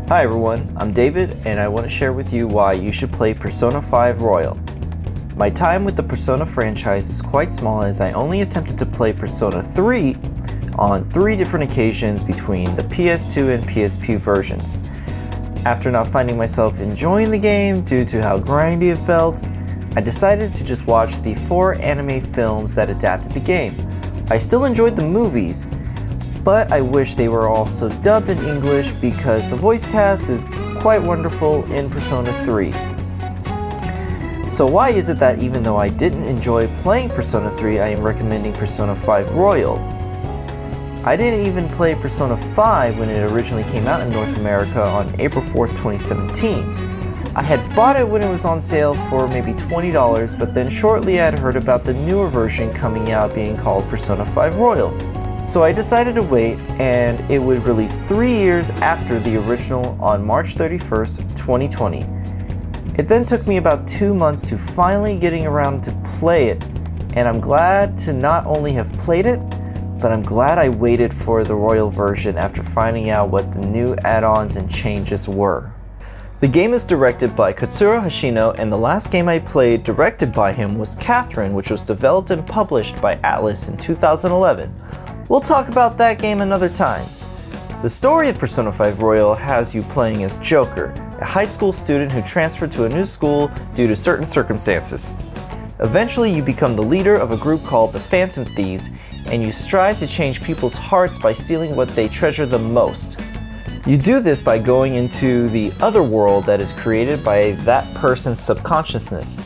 Hi everyone, I'm David and I want to share with you why you should play Persona 5 Royal. My time with the Persona franchise is quite small as I only attempted to play Persona 3 on 3 different occasions between the PS2 and PSP versions. After not finding myself enjoying the game due to how grindy it felt, I decided to just watch the 4 anime films that adapted the game. I still enjoyed the movies, but I wish they were also dubbed in English because the voice cast is quite wonderful in Persona 3. So why is it that even though I didn't enjoy playing Persona 3, I am recommending Persona 5 Royal? I didn't even play Persona 5 when it originally came out in North America on April 4th, 2017. I had bought it when it was on sale for maybe $20, but then shortly I had heard about the newer version coming out being called Persona 5 Royal. So I decided to wait, and it would release 3 years after the original on March 31st, 2020. It then took me about 2 months to finally getting around to play it, and I'm glad to not only have played it, but I'm glad I waited for the Royal version after finding out what the new add-ons and changes were. The game is directed by Katsuro Hoshino, and the last game I played directed by him was Catherine, which was developed and published by Atlus in 2011. We'll talk about that game another time. The story of Persona 5 Royal has you playing as Joker, a high school student who transferred to a new school due to certain circumstances. Eventually you become the leader of a group called the Phantom Thieves, and you strive to change people's hearts by stealing what they treasure the most. You do this by going into the other world that is created by that person's subconsciousness.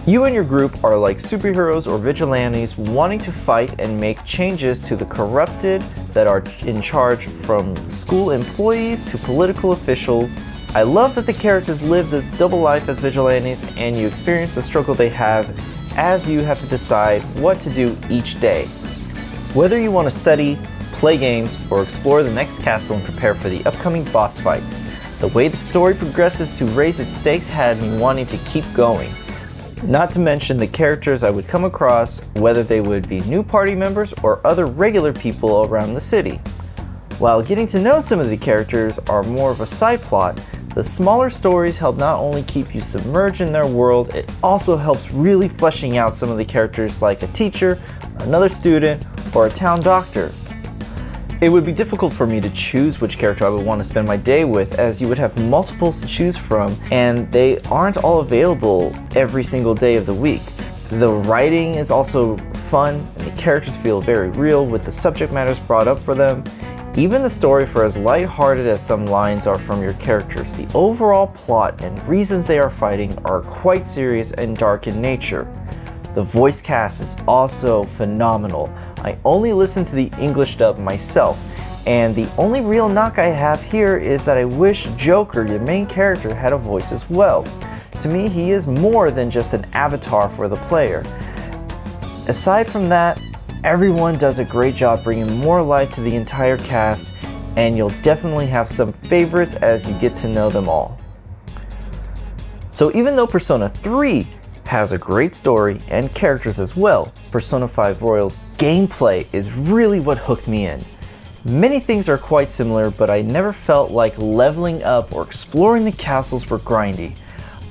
You and your group are like superheroes or vigilantes wanting to fight and make changes to the corrupted that are in charge, from school employees to political officials. I love that the characters live this double life as vigilantes, and you experience the struggle they have as you have to decide what to do each day. Whether you want to study, play games, or explore the next castle and prepare for the upcoming boss fights, the way the story progresses to raise its stakes had me wanting to keep going. Not to mention the characters I would come across, whether they would be new party members or other regular people around the city. While getting to know some of the characters are more of a side plot, the smaller stories help not only keep you submerged in their world, it also helps really fleshing out some of the characters like a teacher, another student, or a town doctor. It would be difficult for me to choose which character I would want to spend my day with, as you would have multiples to choose from, and they aren't all available every single day of the week. The writing is also fun, and the characters feel very real with the subject matters brought up for them. Even the story, for as lighthearted as some lines are from your characters, the overall plot and reasons they are fighting are quite serious and dark in nature. The voice cast is also phenomenal. I only listen to the English dub myself, and the only real knock I have here is that I wish Joker, your main character, had a voice as well. To me, he is more than just an avatar for the player. Aside from that, everyone does a great job bringing more life to the entire cast, and you'll definitely have some favorites as you get to know them all. So even though Persona 3 has a great story and characters as well, Persona 5 Royal's gameplay is really what hooked me in. Many things are quite similar, but I never felt like leveling up or exploring the castles were grindy.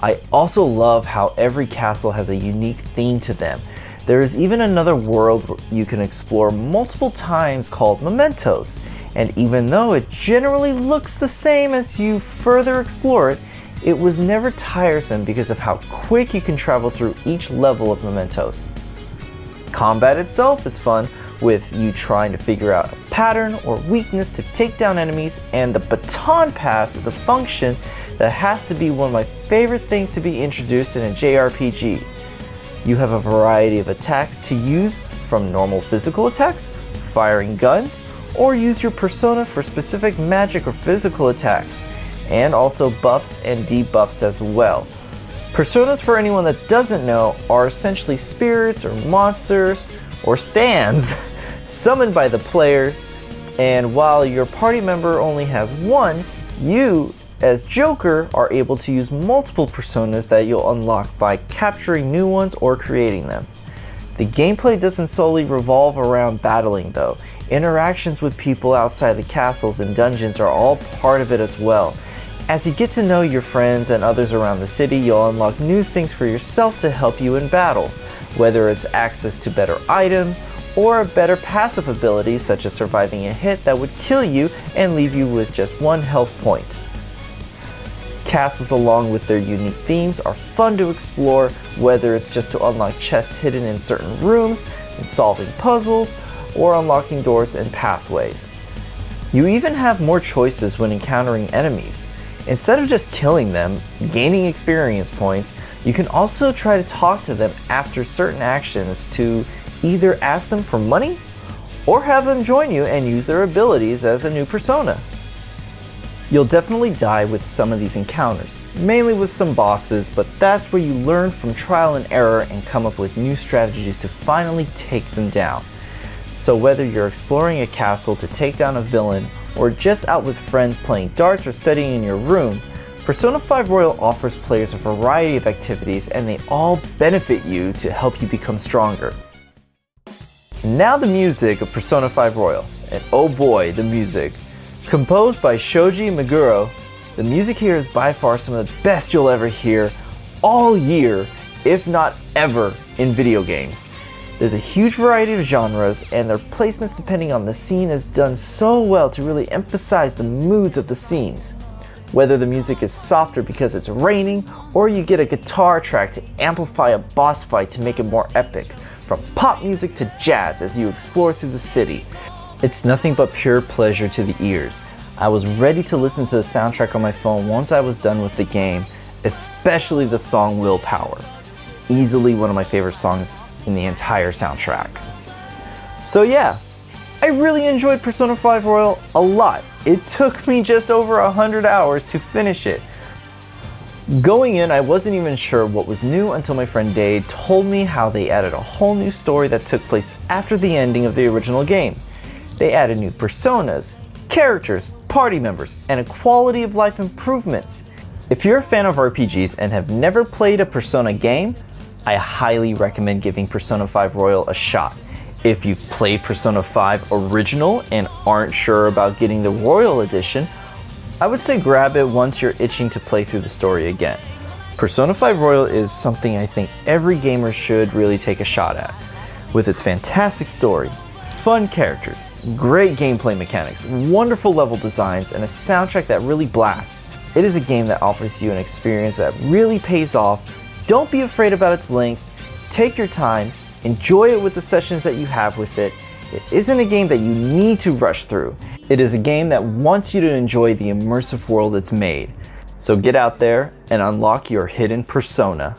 I also love how every castle has a unique theme to them. There is even another world you can explore multiple times called Mementos, and even though it generally looks the same as you further explore it, it was never tiresome because of how quick you can travel through each level of Mementos. Combat itself is fun, with you trying to figure out a pattern or weakness to take down enemies, and the baton pass is a function that has to be one of my favorite things to be introduced in a JRPG. You have a variety of attacks to use, from normal physical attacks, firing guns, or use your persona for specific magic or physical attacks, and also buffs and debuffs as well. Personas, for anyone that doesn't know, are essentially spirits or monsters or stands summoned by the player, and while your party member only has one, you as Joker are able to use multiple personas that you'll unlock by capturing new ones or creating them. The gameplay doesn't solely revolve around battling though. Interactions with people outside the castles and dungeons are all part of it as well. As you get to know your friends and others around the city, you'll unlock new things for yourself to help you in battle, whether it's access to better items or a better passive ability such as surviving a hit that would kill you and leave you with just 1 health point. Castles, along with their unique themes, are fun to explore, whether it's just to unlock chests hidden in certain rooms, and solving puzzles, or unlocking doors and pathways. You even have more choices when encountering enemies. Instead of just killing them, gaining experience points, you can also try to talk to them after certain actions to either ask them for money or have them join you and use their abilities as a new persona. You'll definitely die with some of these encounters, mainly with some bosses, but that's where you learn from trial and error and come up with new strategies to finally take them down. So whether you're exploring a castle to take down a villain, or just out with friends playing darts or studying in your room, Persona 5 Royal offers players a variety of activities and they all benefit you to help you become stronger. Now the music of Persona 5 Royal, and oh boy, the music. Composed by Shoji Meguro, the music here is by far some of the best you'll ever hear all year, if not ever, in video games. There's a huge variety of genres, and their placements depending on the scene is done so well to really emphasize the moods of the scenes. Whether the music is softer because it's raining, or you get a guitar track to amplify a boss fight to make it more epic, from pop music to jazz as you explore through the city. It's nothing but pure pleasure to the ears. I was ready to listen to the soundtrack on my phone once I was done with the game, especially the song Willpower. Easily one of my favorite songs in the entire soundtrack. So yeah, I really enjoyed Persona 5 Royal a lot. It took me just over 100 hours to finish it. Going in, I wasn't even sure what was new until my friend Dade told me how they added a whole new story that took place after the ending of the original game. They added new personas, characters, party members, and a quality of life improvements. If you're a fan of RPGs and have never played a Persona game, I highly recommend giving Persona 5 Royal a shot. If you've played Persona 5 Original and aren't sure about getting the Royal Edition, I would say grab it once you're itching to play through the story again. Persona 5 Royal is something I think every gamer should really take a shot at. With its fantastic story, fun characters, great gameplay mechanics, wonderful level designs, and a soundtrack that really blasts, it is a game that offers you an experience that really pays off. Don't be afraid about its length, take your time, enjoy it with the sessions that you have with it. It isn't a game that you need to rush through. It is a game that wants you to enjoy the immersive world it's made. So get out there and unlock your hidden persona.